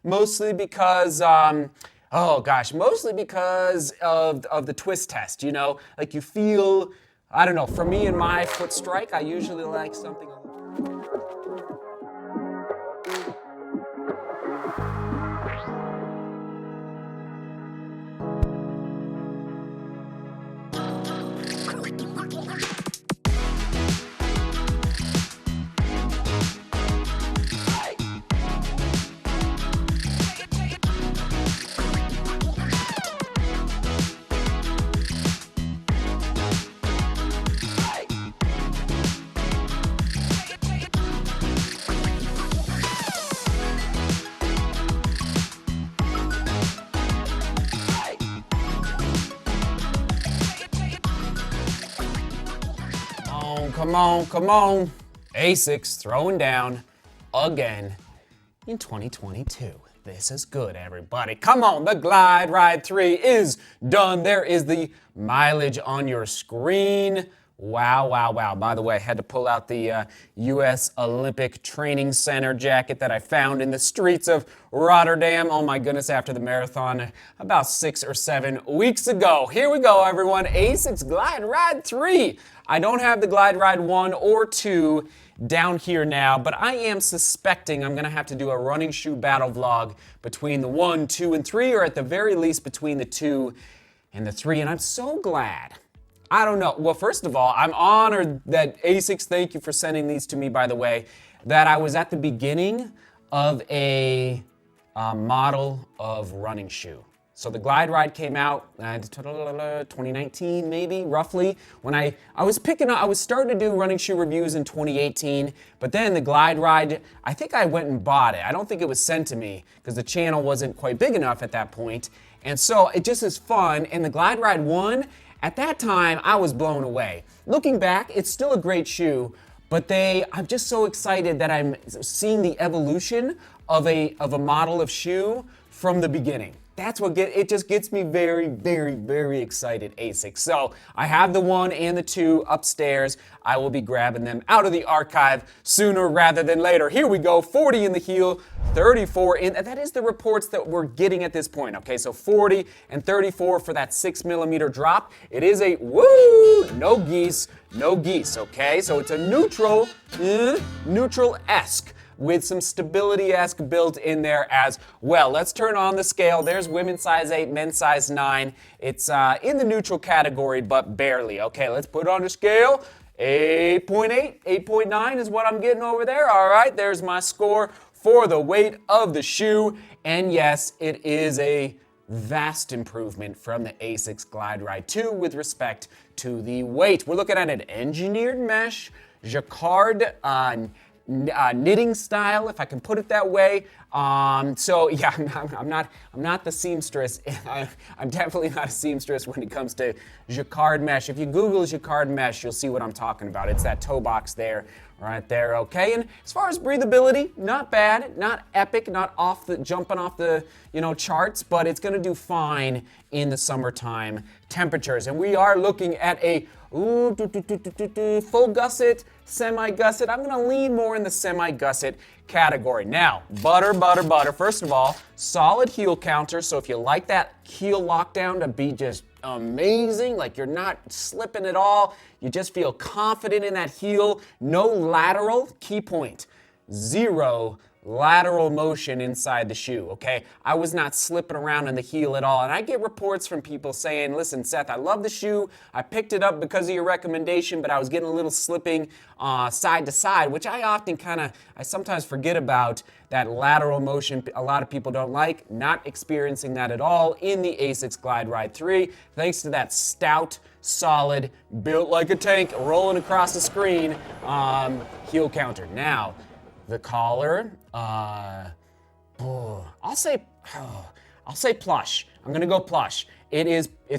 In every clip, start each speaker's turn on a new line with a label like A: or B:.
A: mostly because, mostly because of the twist test, you know? Like you feel, I don't know, for me in my foot strike, I usually like something. Come on. Asics throwing down again in 2022. This is good, everybody. Come on, the Glideride 3 is done. There is the mileage on your screen. Wow. By the way, I had to pull out the U.S. Olympic Training Center jacket that I found in the streets of Rotterdam. Oh my goodness, after the marathon about 6 or 7 weeks ago. Here we go, everyone. Asics Glideride 3. I don't have the Glideride 1 or 2 down here now, but I am suspecting I'm gonna have to do a running shoe battle vlog between the 1, 2, and 3, or at the very least between the 2 and the 3, and I'm so glad. I don't know. Well, first of all, I'm honored that Asics, thank you for sending these to me, by the way, that I was at the beginning of a model of running shoe. So the Glideride came out 2019, maybe, roughly. When I was starting to do running shoe reviews in 2018, but then the Glideride, I think I went and bought it. I don't think it was sent to me because the channel wasn't quite big enough at that point. And so it just is fun. And the Glideride 1, at that time, I was blown away. Looking back, it's still a great shoe, but I'm just so excited that I'm seeing the evolution of a model of shoe from the beginning. That's what it just gets me very, very, very excited, Asics. So I have the 1 and the 2 upstairs. I will be grabbing them out of the archive sooner rather than later. Here we go, 40 in the heel, 34 in, that is the reports that we're getting at this point, okay? So 40 and 34 for that 6mm drop. It is a, no geese, okay? So it's a neutral-esque, with some stability-esque built in there as well. Let's turn on the scale. There's women's size 8, men's size 9. It's in the neutral category, but barely. Okay, let's put it on the scale. 8.8, 8.9 is what I'm getting over there. All right, there's my score for the weight of the shoe. And yes, it is a vast improvement from the Asics Glideride 2 with respect to the weight. We're looking at an engineered mesh, jacquard, knitting style, if I can put it that way. So yeah, I'm not the seamstress. I'm definitely not a seamstress when it comes to jacquard mesh. If you Google jacquard mesh, you'll see what I'm talking about. It's that toe box there, right there, okay? And as far as breathability, not bad, not epic, not jumping off the charts, but it's gonna do fine in the summertime temperatures. And we are looking at a full gusset, semi-gusset. I'm gonna lean more in the semi-gusset category. Now, butter. First of all, solid heel counter. So if you like that heel lockdown to be just amazing, like you're not slipping at all, you just feel confident in that heel. No lateral, key point, 0 lateral motion inside the shoe, okay? I was not slipping around in the heel at all. And I get reports from people saying, listen, Seth, I love the shoe. I picked it up because of your recommendation, but I was getting a little slipping side to side, which I sometimes forget about that lateral motion. A lot of people don't like. Not experiencing that at all in the Asics Glideride 3, thanks to that stout, solid, built like a tank, rolling across the screen heel counter. Now, the collar, I'll say plush. I'm gonna go plush. It's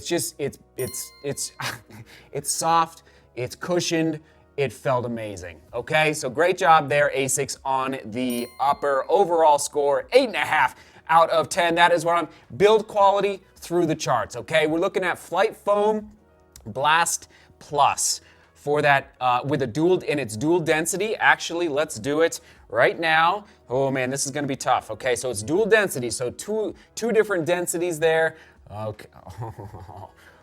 A: soft, it's cushioned, it felt amazing, okay? So great job there, Asics, on the upper overall score, 8.5 out of 10. That is what I'm, build quality through the charts, okay? We're looking at Flight Foam Blast Plus for that, with its dual density. Actually, let's do it right now. Oh man, this is gonna be tough. Okay, so it's dual density, so two different densities there. Okay,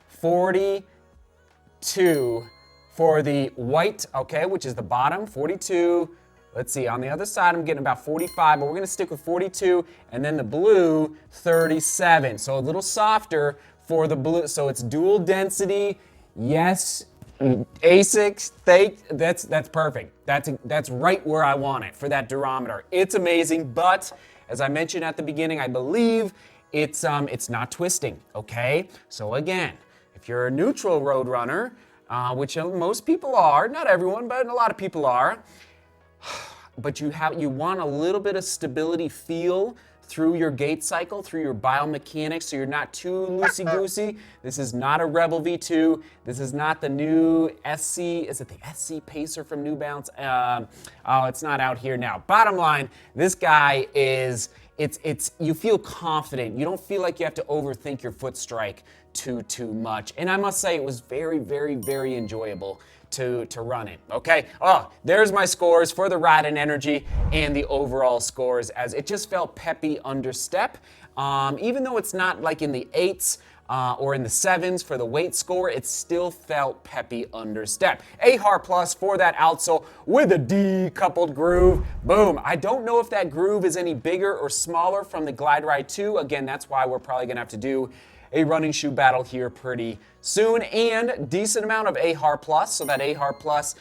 A: 42 for the white, okay, which is the bottom, 42. Let's see, on the other side, I'm getting about 45, but we're gonna stick with 42, and then the blue, 37. So a little softer for the blue, so it's dual density. Yes, Asics, that's perfect. That's right where I want it for that durometer. It's amazing, but as I mentioned at the beginning, I believe it's not twisting, okay? So again, if you're a neutral road runner, which most people are, not everyone, but a lot of people are, but you want a little bit of stability feel through your gait cycle, through your biomechanics, so you're not too loosey-goosey. This is not a Rebel V2. This is not the new SC, is it the SC Pacer from New Balance? Oh, it's not out here now. Bottom line, this guy is, you feel confident. You don't feel like you have to overthink your foot strike too much. And I must say, it was very, very, very enjoyable to run it, okay? Oh, there's my scores for the ride and energy and the overall scores, as it just felt peppy under step. Even though it's not like in the 8s or in the 7s for the weight score, it still felt peppy under step. AHAR Plus for that outsole with a decoupled groove. Boom. I don't know if that groove is any bigger or smaller from the Glideride 2. Again, that's why we're probably gonna have to do a running shoe battle here pretty soon, and decent amount of AHAR Plus. So that AHAR Plus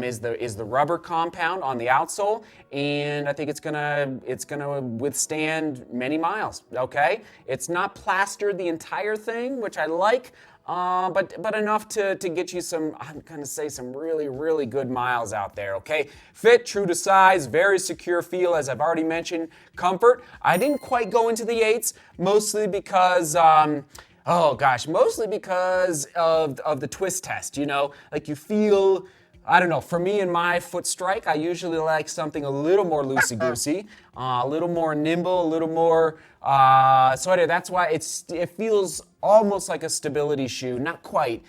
A: is the rubber compound on the outsole, and I think it's gonna withstand many miles. Okay, it's not plastered the entire thing, which I like. But enough to get you some, I'm gonna say, some really, really good miles out there, okay? Fit, true to size, very secure feel, as I've already mentioned. Comfort, I didn't quite go into the 8s, mostly because, mostly because of the twist test, you know? Like you feel, I don't know, for me and my foot strike, I usually like something a little more loosey-goosey, a little more nimble, a little more, that's why it feels almost like a stability shoe, not quite,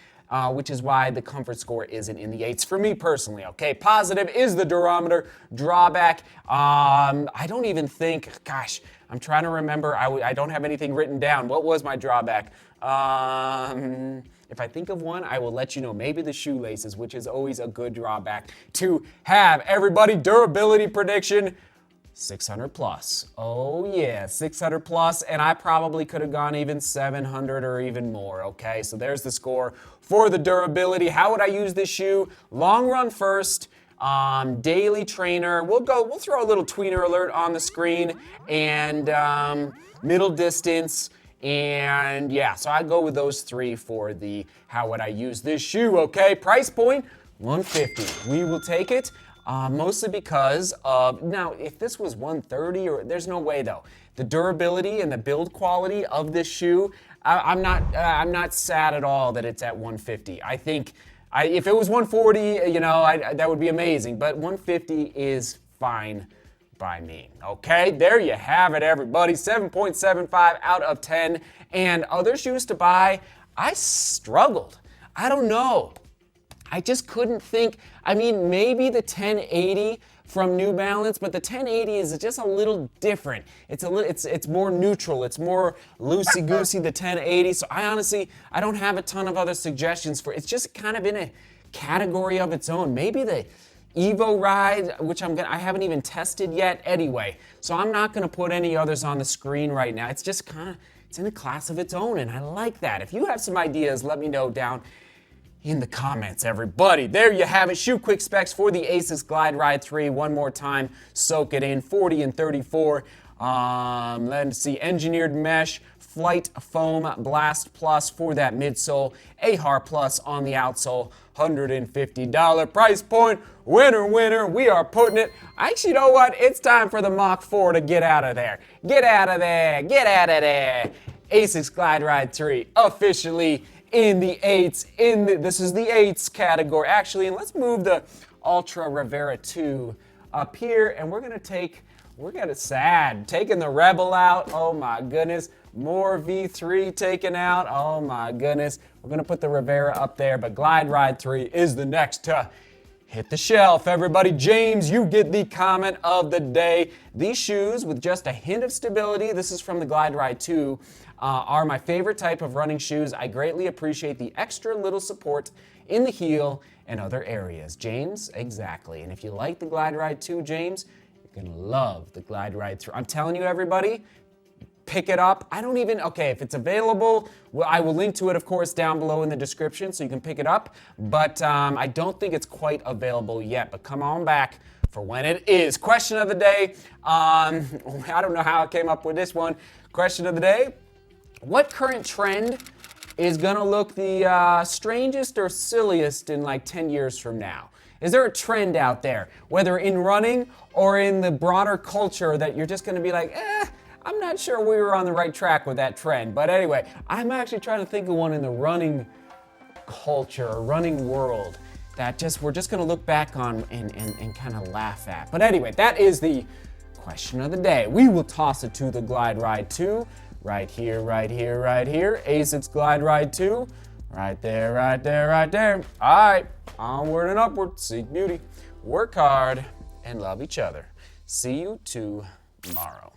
A: which is why the comfort score isn't in the 8s for me personally, okay? Positive is the durometer. Drawback, I don't even think, gosh, I'm trying to remember, I don't have anything written down. What was my drawback? If I think of one, I will let you know. Maybe the shoelaces, which is always a good drawback to have. Everybody, durability prediction, 600 plus. Oh yeah, 600 plus, and I probably could have gone even 700 or even more, okay? So there's the score for the durability. How would I use this shoe? Long run first, daily trainer. We'll throw a little tweener alert on the screen, and middle distance. And yeah, so I'd go with those three for the how would I use this shoe, okay? Price point, $150. We will take it, mostly because of, now if this was $130, there's no way though. The durability and the build quality of this shoe, I'm not sad at all that it's at $150. I think, if it was $140, you know, that would be amazing, but $150 is fine by me. Okay, there you have it, everybody. 7.75 out of 10. And other shoes to buy, I struggled. I don't know. I just couldn't think. I mean, maybe the 1080 from New Balance, but the 1080 is just a little different. It's more neutral. It's more loosey-goosey, the 1080. So I don't have a ton of other suggestions for. It's just kind of in a category of its own. Maybe the Evo Ride, which I haven't even tested yet anyway. So I'm not gonna put any others on the screen right now. It's just it's in a class of its own, and I like that. If you have some ideas, let me know down in the comments, everybody. There you have it. Shoe quick specs for the Asics Glideride 3. One more time, soak it in. 40 and 34. Let's see, engineered mesh, Flight Foam Blast Plus for that midsole, AHAR Plus on the outsole, $150 price point. Winner, winner, we are putting it. Actually, you know what? It's time for the Mach 4 to get out of there. Get out of there, get out of there. Asics Glideride 3 officially in the 8s. This is the 8s category. Actually, and let's move the Ultra Rivera 2 up here, and we're gonna taking the Rebel out. Oh my goodness. More V3 taken out. Oh my goodness. We're gonna put the Rivera up there, but Glideride 3 is the next to hit the shelf, everybody. James, you get the comment of the day. These shoes with just a hint of stability, this is from the Glideride 2, are my favorite type of running shoes. I greatly appreciate the extra little support in the heel and other areas. James, exactly. And if you like the Glideride 2, James, you're gonna love the Glideride 3. I'm telling you, everybody, pick it up. Okay, if it's available, well, I will link to it, of course, down below in the description so you can pick it up. But I don't think it's quite available yet. But come on back for when it is. Question of the day. I don't know how I came up with this one. Question of the day. What current trend is gonna look the strangest or silliest in like 10 years from now? Is there a trend out there, whether in running or in the broader culture, that you're just gonna be like, I'm not sure we were on the right track with that trend. But anyway, I'm actually trying to think of one in the running culture or running world that we're just gonna look back on and kind of laugh at. But anyway, that is the question of the day. We will toss it to the Glideride 2. Right here, right here, right here. Asics Glideride 2. Right there, right there, right there. All right, onward and upward. Seek beauty, work hard, and love each other. See you tomorrow.